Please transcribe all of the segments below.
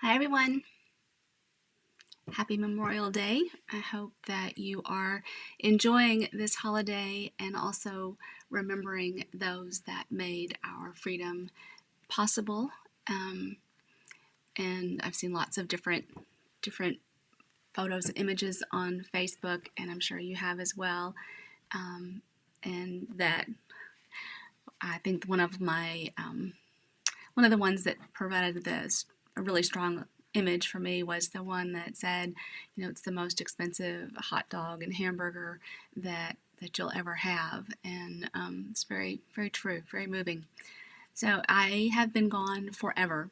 Hi everyone, happy Memorial Day. I hope that you are enjoying this holiday and also remembering those that made our freedom possible. Um, and I've seen lots of different photos and images on Facebook, and I'm sure you have as well. And that I think one of the ones that provided a really strong image for me was the one that said, it's the most expensive hot dog and hamburger that you'll ever have, and it's very, very true, very moving. So I have been gone forever.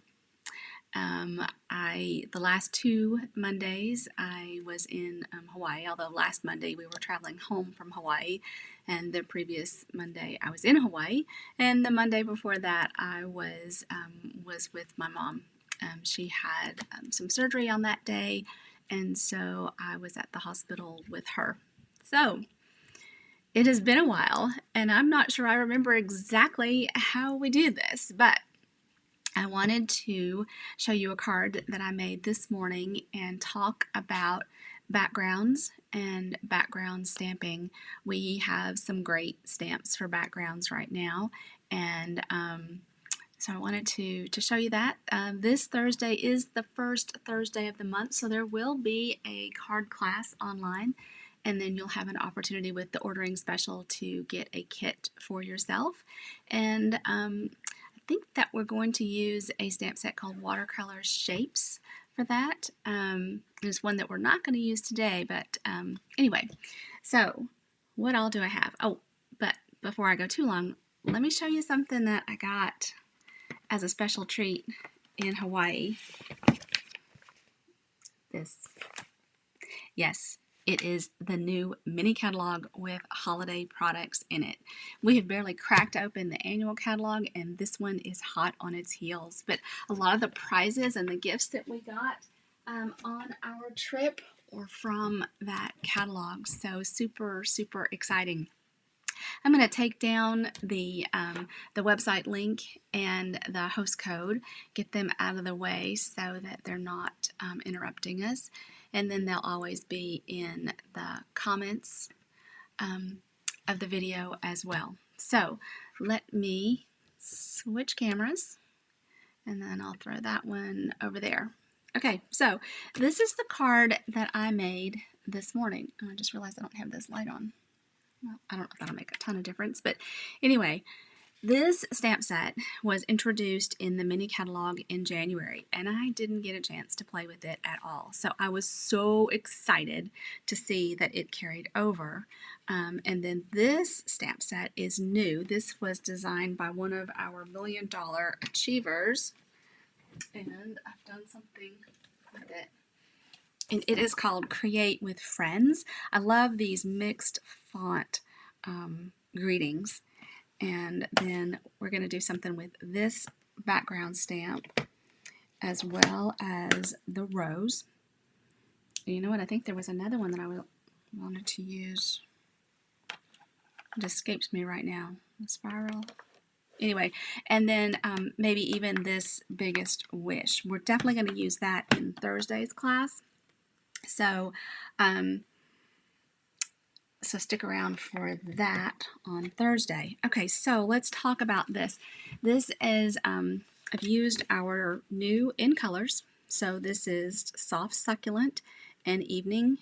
The last 2 Mondays I was in Hawaii, although last Monday we were traveling home from Hawaii, and the previous Monday I was in Hawaii, and the Monday before that I was with my mom. She had some surgery on that day, and so I was at the hospital with her. So it has been a while, and I'm not sure I remember exactly how we did this, but I wanted to show you a card that I made this morning and talk about backgrounds and background stamping. We have some great stamps for backgrounds right now, and so I wanted to show you that. This Thursday is the first Thursday of the month, so there will be a card class online, and then you'll have an opportunity with the ordering special to get a kit for yourself. And I think that we're going to use a stamp set called Watercolor Shapes for that. There's one that we're not going to use today, but anyway, so what all do I have? Oh, but before I go too long, let me show you something that I got as a special treat in Hawaii. This. Yes, it is the new mini catalog with holiday products in it. We have barely cracked open the annual catalog, and this one is hot on its heels. But a lot of the prizes and the gifts that we got on our trip were from that catalog. So super, super exciting. I'm going to take down the website link and the host code, get them out of the way so that they're not interrupting us, and then they'll always be in the comments of the video as well. So let me switch cameras, and then I'll throw that one over there. Okay, so this is the card that I made this morning. I just realized I don't have this light on. Well, I don't know if that'll make a ton of difference, but anyway, this stamp set was introduced in the mini catalog in January, and I didn't get a chance to play with it at all. So I was so excited to see that it carried over. And then this stamp set is new. This was designed by one of our $1 Million Achievers, and I've done something with it. And it is called Create with Friends. I love these mixed font greetings. And then we're going to do something with this background stamp as well as the rose. And you know what? I think there was another one that I wanted to use. It escapes me right now. The spiral. Anyway, and then maybe even this biggest wish. We're definitely going to use that in Thursday's class. So, so stick around for that on Thursday. Okay, so let's talk about this. This is, I've used our new in colors. So this is Soft Succulent and Evening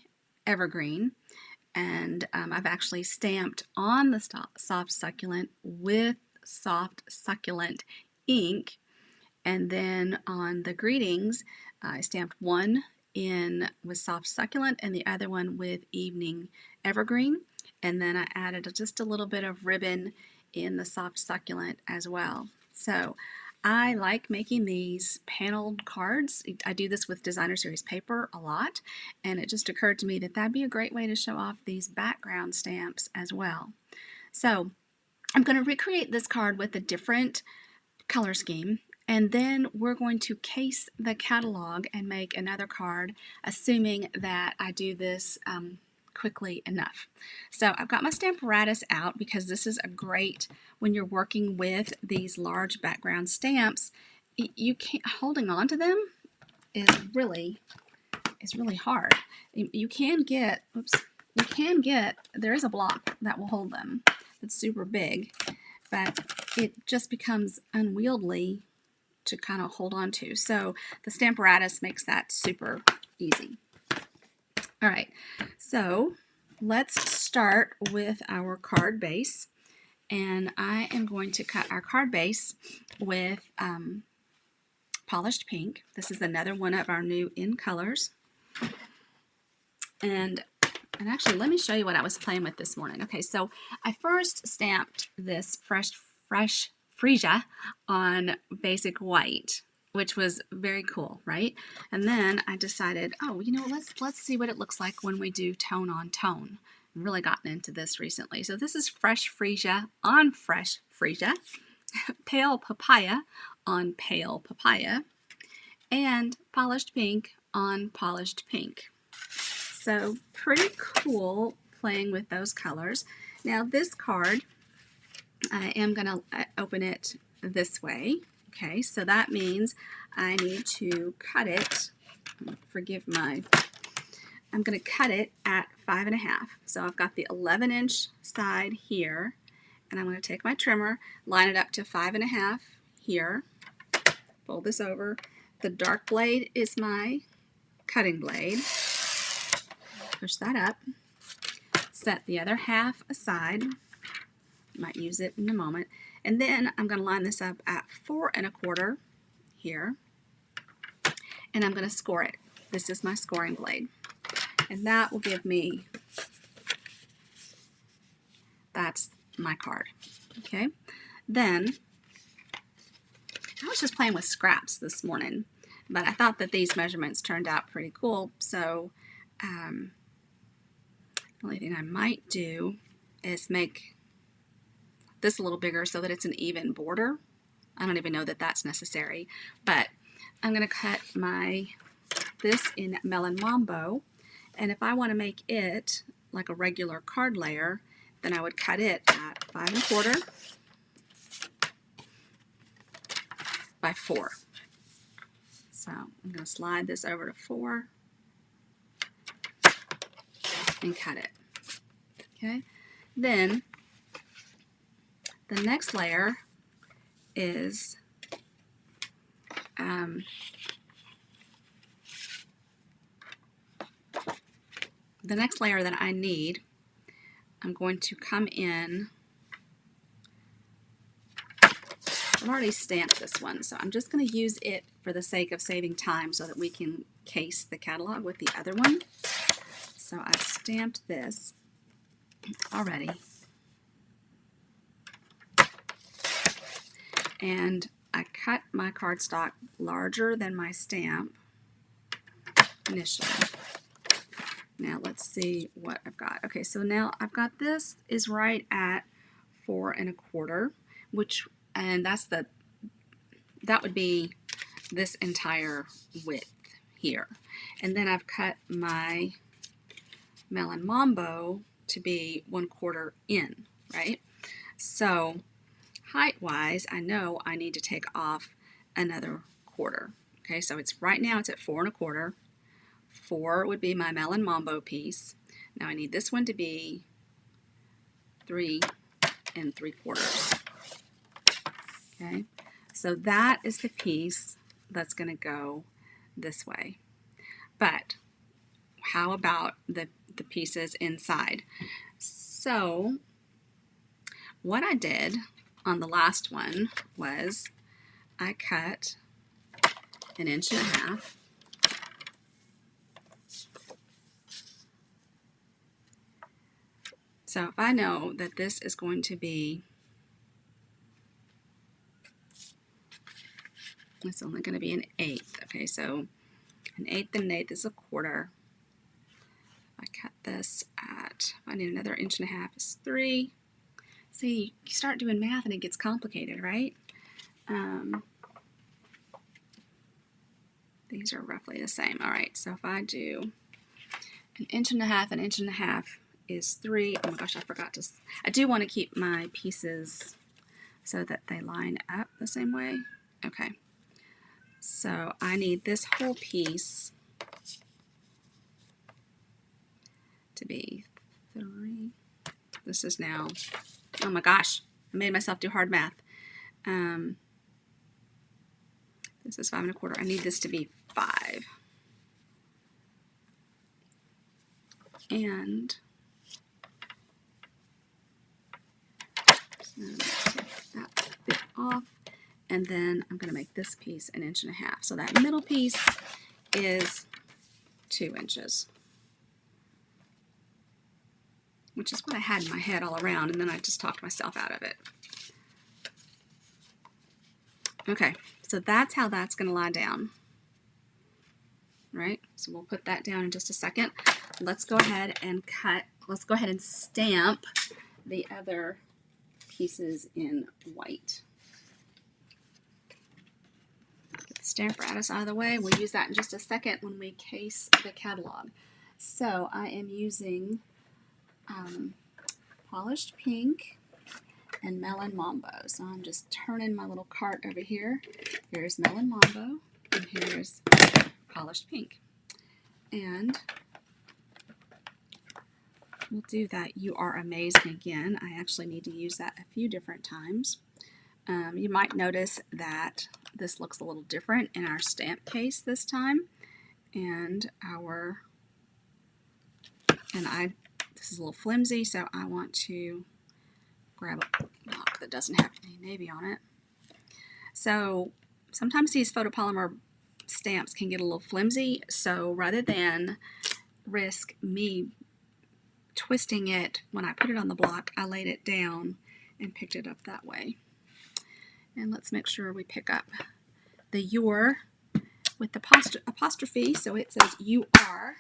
Evergreen. And I've actually stamped on the Soft Succulent with Soft Succulent ink. And then on the greetings, I stamped one in with Soft Succulent and the other one with Evening Evergreen, and then I added just a little bit of ribbon in the Soft Succulent as well. So I like making these paneled cards. I do this with Designer Series paper a lot, and it just occurred to me that that'd be a great way to show off these background stamps as well. So I'm going to recreate this card with a different color scheme, and then we're going to case the catalog and make another card, assuming that I do this quickly enough. So I've got my Stamparatus out because this is a great, when you're working with these large background stamps, you can't, holding on to them, is really hard. You can get, there is a block that will hold them that's super big, but it just becomes unwieldy to kind of hold on to. So the Stamparatus makes that super easy. All right, so let's start with our card base. And I am going to cut our card base with polished pink. This is another one of our new in colors. And actually, let me show you what I was playing with this morning. Okay, so I first stamped this fresh freesia on basic white, which was very cool, right? And then I decided, oh, you know, let's see what it looks like when we do tone on tone. I've really gotten into this recently. So this is fresh freesia on fresh freesia, pale papaya on pale papaya, and polished pink on polished pink. So pretty cool playing with those colors. Now this card, I am going to open it this way. Okay, so that means I need to cut it. I'm going to cut it at 5.5. So I've got the 11-inch side here, and I'm going to take my trimmer, line it up to 5.5 here, fold this over. The dark blade is my cutting blade. Push that up. Set the other half aside. Might use it in a moment. And then I'm going to line this up at 4.25 here, and I'm going to score it. This is my scoring blade, and that will give me, that's my card. Okay, then I was just playing with scraps this morning, but I thought that these measurements turned out pretty cool, so the only thing I might do is make this a little bigger so that it's an even border. I don't even know that that's necessary, but I'm going to cut this in Melon Mambo, and if I want to make it like a regular card layer, then I would cut it at 5.25 by 4. So I'm going to slide this over to 4 and cut it. Okay, then the next layer is the next layer that I need. I'm going to come in. I've already stamped this one, so I'm just going to use it for the sake of saving time so that we can case the catalog with the other one. So I've stamped this already. And I cut my cardstock larger than my stamp initially. Now let's see what I've got. Okay, so now I've got this is right at 4.25, and that would be this entire width here. And then I've cut my Melon Mambo to be 1/4 in, right? So height-wise, I know I need to take off another 1/4. Okay, so right now it's at 4.25. 4 would be my Melon Mambo piece. Now I need this one to be 3.75. Okay, so that is the piece that's going to go this way. But how about the pieces inside? So what I did on the last one was I cut 1.5 inches. So if I know that this is going to be, it's only going to be 1/8. Okay, so 1/8 is 1/4. I cut this at, I need another 1.5 inches, is 3. See, you start doing math and it gets complicated, right? These are roughly the same. All right, so if I do 1.5 inches, 1.5 inches is 3. Oh my gosh, I do want to keep my pieces so that they line up the same way. Okay, So I need this whole piece to be 3. This is now, oh my gosh, I made myself do hard math. This is 5 1/4. I need this to be 5. And so take that bit off. And then I'm going to make this piece 1.5 inches. So that middle piece is 2 inches. Which is what I had in my head all around, and then I just talked myself out of it. Okay, so that's how that's going to lie down. Right? So we'll put that down in just a second. Let's go ahead and cut. Let's go ahead and stamp the other pieces in white. Get the Stamparatus out of the way. We'll use that in just a second when we case the catalog. So I am using polished pink and melon mambo. So I'm just turning my little cart over here. Here's melon mambo and here's polished pink. And we'll do that You Are Amazing again. I actually need to use that a few different times. You might notice that this looks a little different in our stamp case this time. This is a little flimsy, so I want to grab a block that doesn't have any navy on it. So sometimes these photopolymer stamps can get a little flimsy, so rather than risk me twisting it when I put it on the block, I laid it down and picked it up that way. And let's make sure we pick up the your with the apostrophe, so it says you are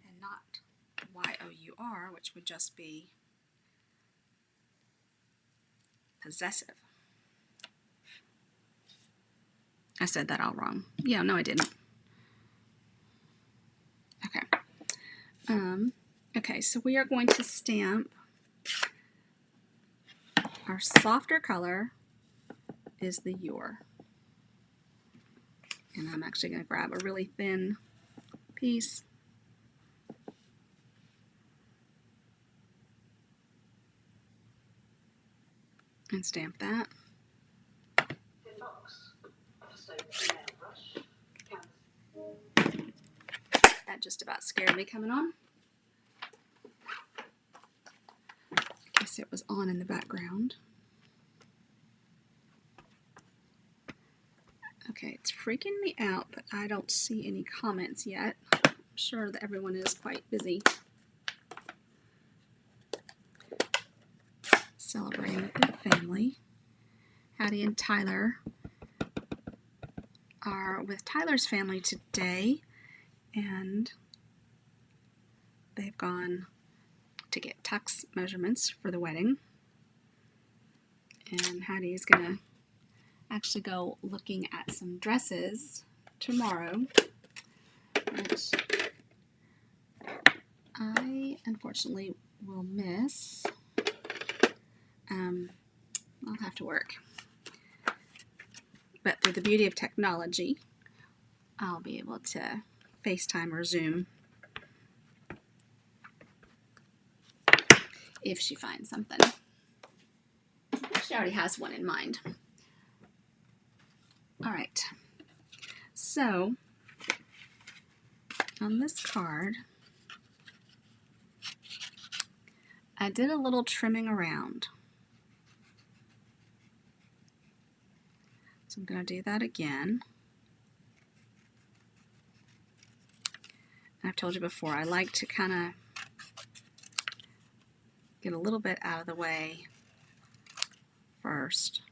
and not Y-O-U-R, which would just be possessive. I said that all wrong. Yeah, no I didn't. Okay. Okay, so we are going to stamp our softer color is the your. And I'm actually going to grab a really thin piece and stamp that. That just about scared me coming on. I guess it was on in the background. Okay, it's freaking me out, but I don't see any comments yet. I'm sure that everyone is quite busy celebrating with their family. Hattie and Tyler are with Tyler's family today, and they've gone to get tux measurements for the wedding. And Hattie's gonna actually go looking at some dresses tomorrow, which I unfortunately will miss. I'll have to work. But through the beauty of technology, I'll be able to FaceTime or Zoom if she finds something. She already has one in mind. All right. So, on this card, I did a little trimming around. So I'm going to do that again. And I've told you before, I like to kind of get a little bit out of the way first.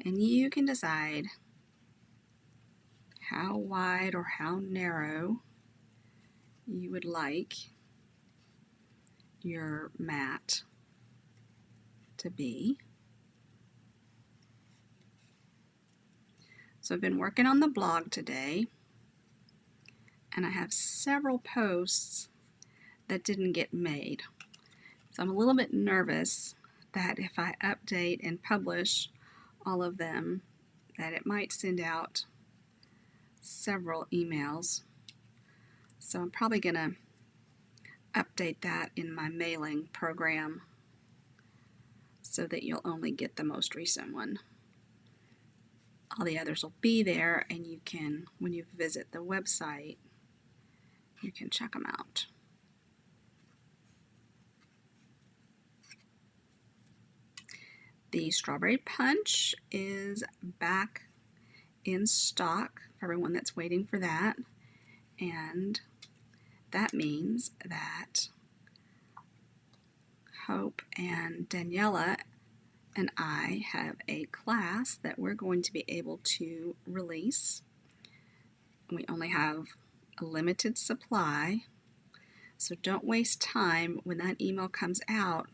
And you can decide how wide or how narrow you would like your mat to be. So I've been working on the blog today, and I have several posts that didn't get made. So I'm a little bit nervous that if I update and publish all of them that it might send out several emails. So I'm probably going to update that in my mailing program so that you'll only get the most recent one. All the others will be there, and you can, when you visit the website, you can check them out. The strawberry punch is back in stock for everyone that's waiting for that, and that means that Hope and Daniela and I have a class that we're going to be able to release. We only have a limited supply, so don't waste time when that email comes out.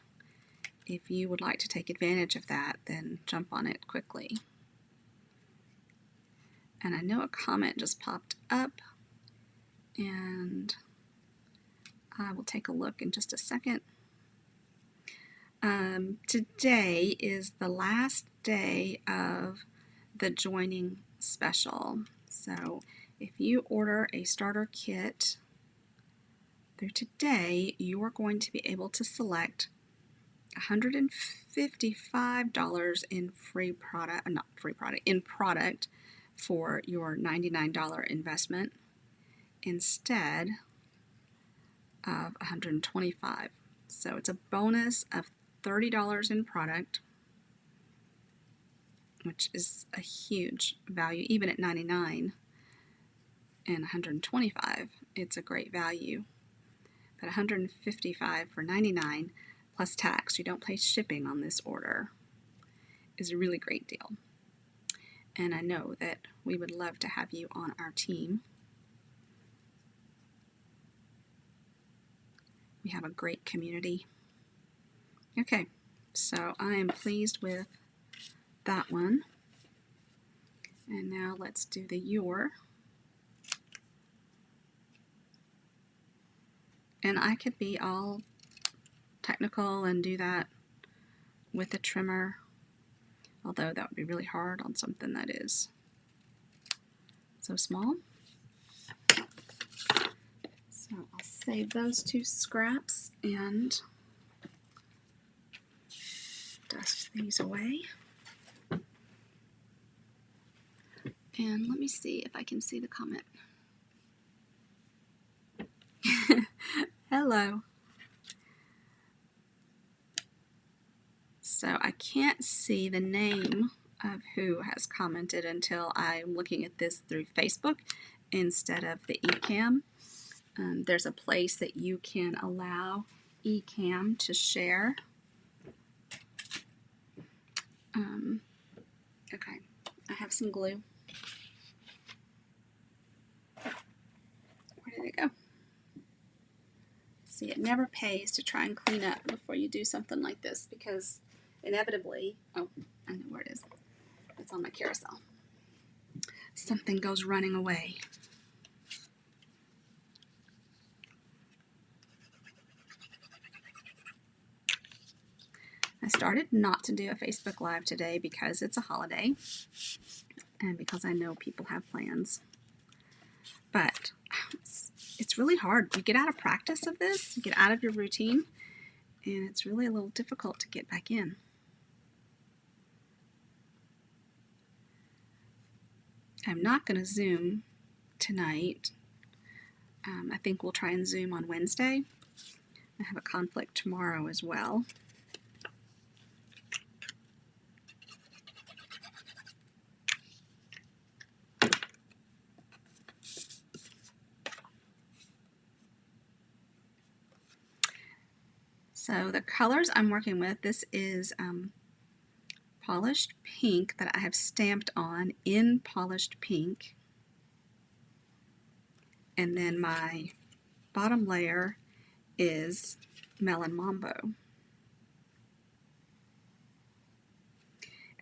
If you would like to take advantage of that, then jump on it quickly. And I know a comment just popped up, and I will take a look in just a second. Today is the last day of the joining special. So if you order a starter kit through today, you are going to be able to select $155 in product for your $99 investment instead of $125. So it's a bonus of $30 in product, which is a huge value. Even at $99 and $125, it's a great value. But $155 for $99 plus tax, you don't pay shipping on this order, is a really great deal. And I know that we would love to have you on our team. We have a great community. Okay, so I am pleased with that one. And now let's do the your. And I could be all technical and do that with a trimmer, although that would be really hard on something that is so small. So I'll save those two scraps and dust these away. And let me see if I can see the comment. Hello. So I can't see the name of who has commented until I'm looking at this through Facebook instead of the eCam. There's a place that you can allow eCam to share. Okay, I have some glue. Where did it go? See, it never pays to try and clean up before you do something like this, because inevitably, oh, I know where it is. It's on my carousel. Something goes running away. I started not to do a Facebook Live today because it's a holiday and because I know people have plans. But it's really hard. You get out of practice of this, you get out of your routine, and it's really a little difficult to get back in. I'm not going to Zoom tonight. I think we'll try and Zoom on Wednesday. I have a conflict tomorrow as well. So the colors I'm working with, this is polished pink that I have stamped on in polished pink. And then my bottom layer is Melon Mambo.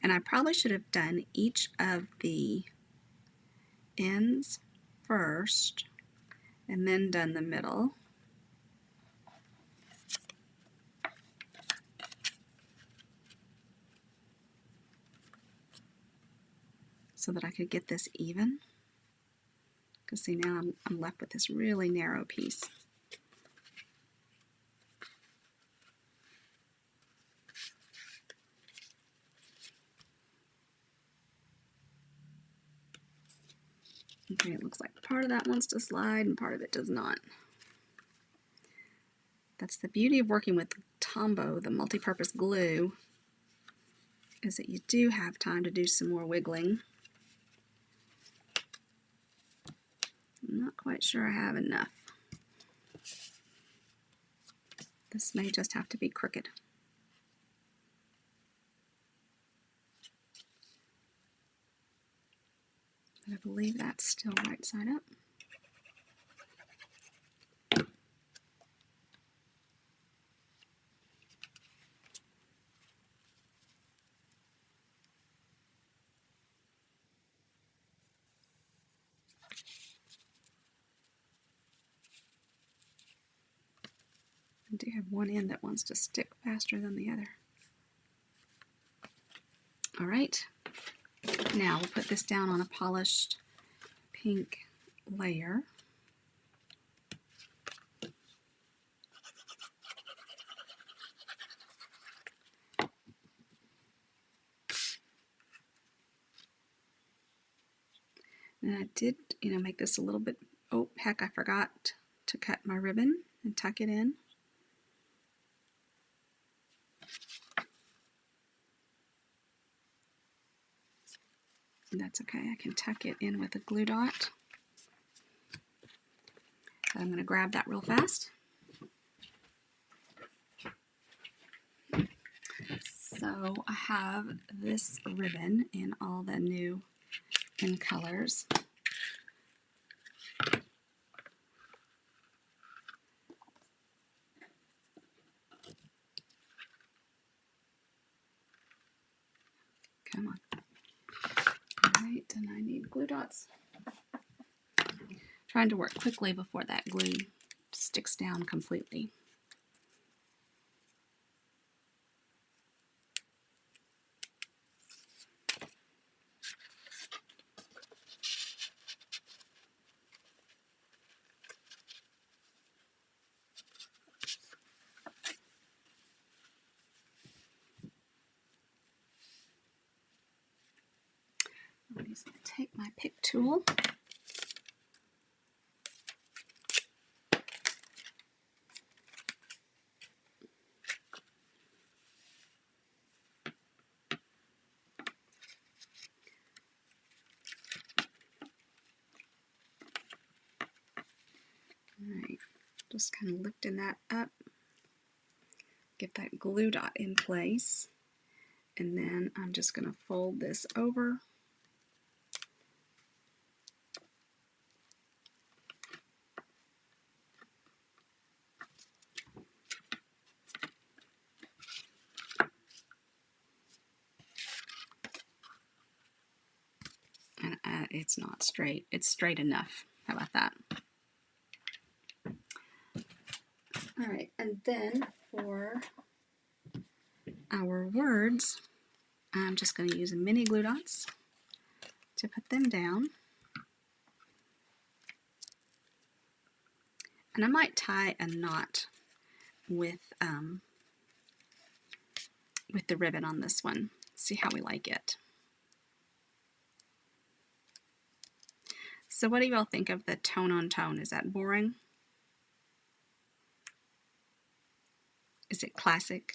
And I probably should have done each of the ends first and then done the middle. so that I could get this even. Because see, now I'm left with this really narrow piece. Okay, it looks like part of that wants to slide and part of it does not. That's the beauty of working with Tombow, the multi-purpose glue, is that you do have time to do some more wiggling. I'm not quite sure I have enough. This may just have to be crooked. But I believe that's still right side up. I do have one end that wants to stick faster than the other. All right, now we'll put this down on a polished pink layer. And I did, make this a little bit, oh heck, I forgot to cut my ribbon and tuck it in. That's okay, I can tuck it in with a glue dot. I'm going to grab that real fast. So I have this ribbon in all the new in colors. Come on. All right, and I need glue dots. Trying to work quickly before that glue sticks down completely. I'm just going to take my pick tool. Alright, just kind of lifting that up, get that glue dot in place, and then I'm just going to fold this over. And it's not straight, it's straight enough. How about that? Alright, and then for our words, I'm just going to use mini glue dots to put them down. And I might tie a knot with the ribbon on this one. See how we like it. So what do you all think of the tone on tone? Is that boring? Is it classic?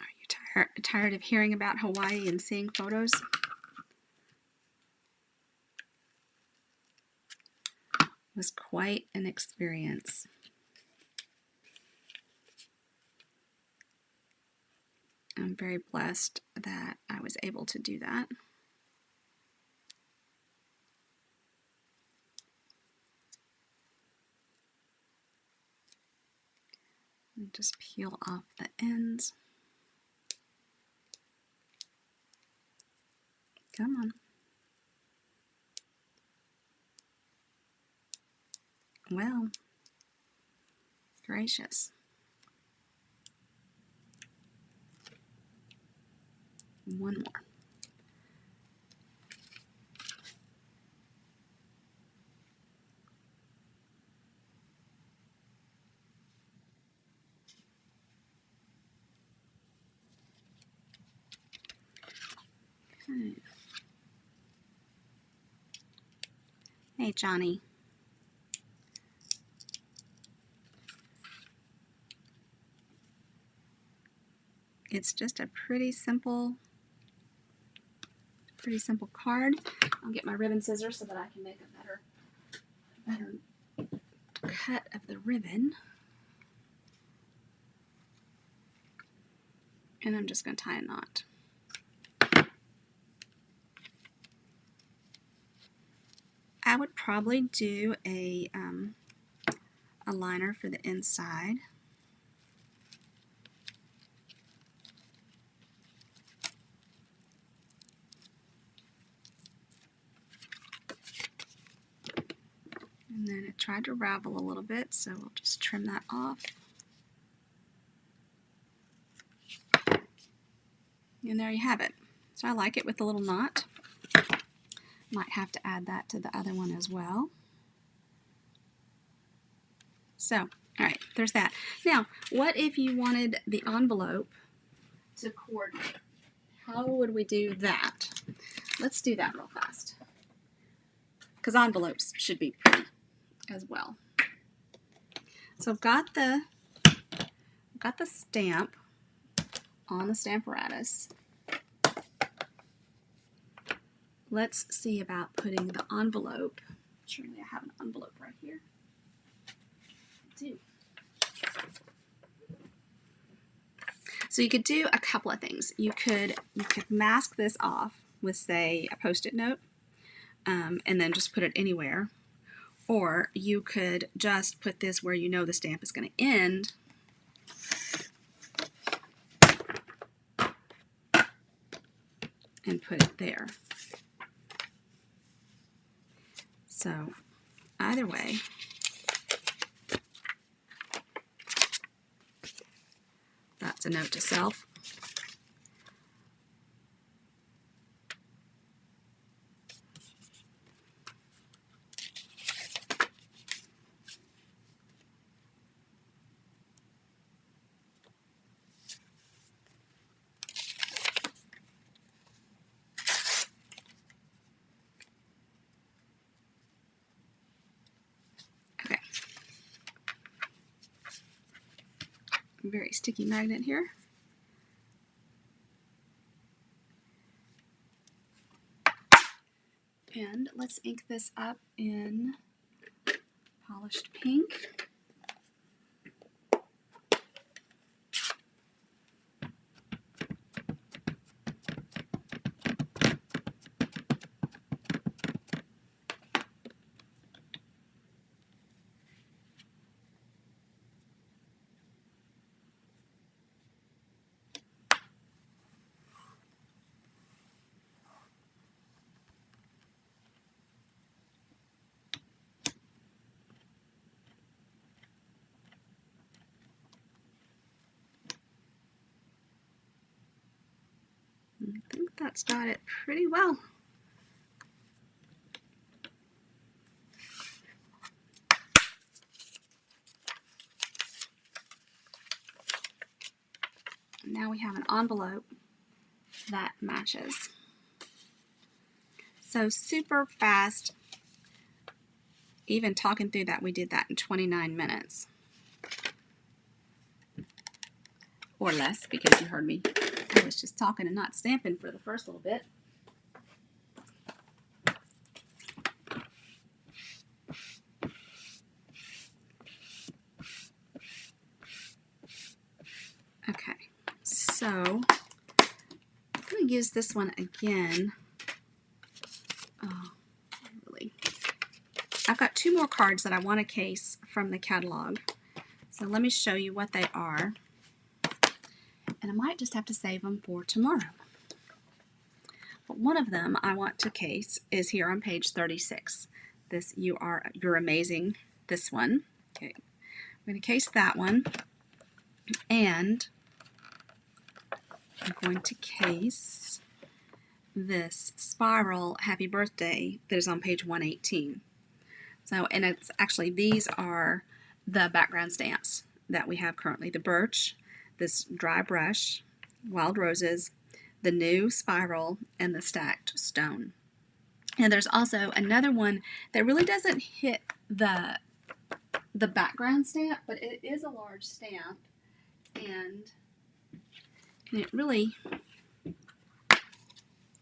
Are you tired of hearing about Hawaii and seeing photos? It was quite an experience. I'm very blessed that I was able to do that. And just peel off the ends. Come on. Well, gracious. One more. Okay. Hey, Johnny. It's just a pretty simple card. I'll get my ribbon scissors so that I can make a better cut of the ribbon. And I'm just going to tie a knot. I would probably do a liner for the inside. And then it tried to ravel a little bit, so we'll just trim that off. And there you have it. So I like it with the little knot. Might have to add that to the other one as well. So, all right, there's that. Now, what if you wanted the envelope to coordinate? How would we do that? Let's do that real fast, because envelopes should be pretty as well. So I've got the stamp on the Stamparatus. Let's see about putting the envelope. Surely I have an envelope right here. I do. So you could do a couple of things. You could mask this off with, say, a Post-it note, and then just put it anywhere. Or you could just put this where you know the stamp is going to end, and put it there. So either way, that's a note to self. Okay. Very sticky magnet here. And let's ink this up in polished pink. I think that's got it pretty well. Now we have an envelope that matches. So super fast. Even talking through that, we did that in 29 minutes. Or less, because you heard me. I was just talking and not stamping for the first little bit. Okay, so I'm going to use this one again. Oh, really. I've got two more cards that I want to case from the catalog. So let me show you what they are. And I might just have to save them for tomorrow. But one of them I want to case is here on page 36. This You're Amazing this one. Okay, I'm going to case that one, and I'm going to case this spiral Happy Birthday that is on page 118. So, and it's actually, these are the background stamps that we have currently. The birch, this dry brush, wild roses, the new spiral, and the stacked stone. And there's also another one that really doesn't hit the background stamp, but it is a large stamp, and it really,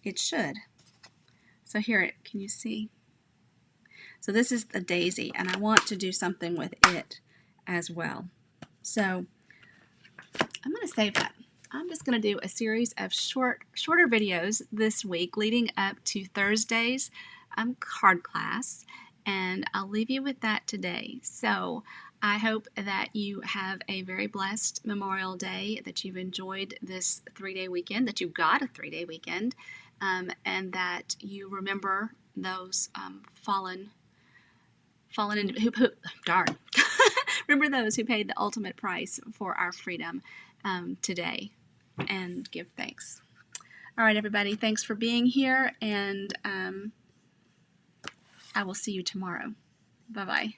it should. So here, can you see? So this is the daisy, and I want to do something with it as well. So I'm going to save that. I'm just going to do a series of shorter videos this week leading up to Thursday's card class, and I'll leave you with that today. So I hope that you have a very blessed Memorial Day, that you've enjoyed this 3-day weekend, that you got a 3-day weekend, and that you remember those fallen remember those who paid the ultimate price for our freedom today, and give thanks. All right, everybody, thanks for being here, and I will see you tomorrow. Bye-bye.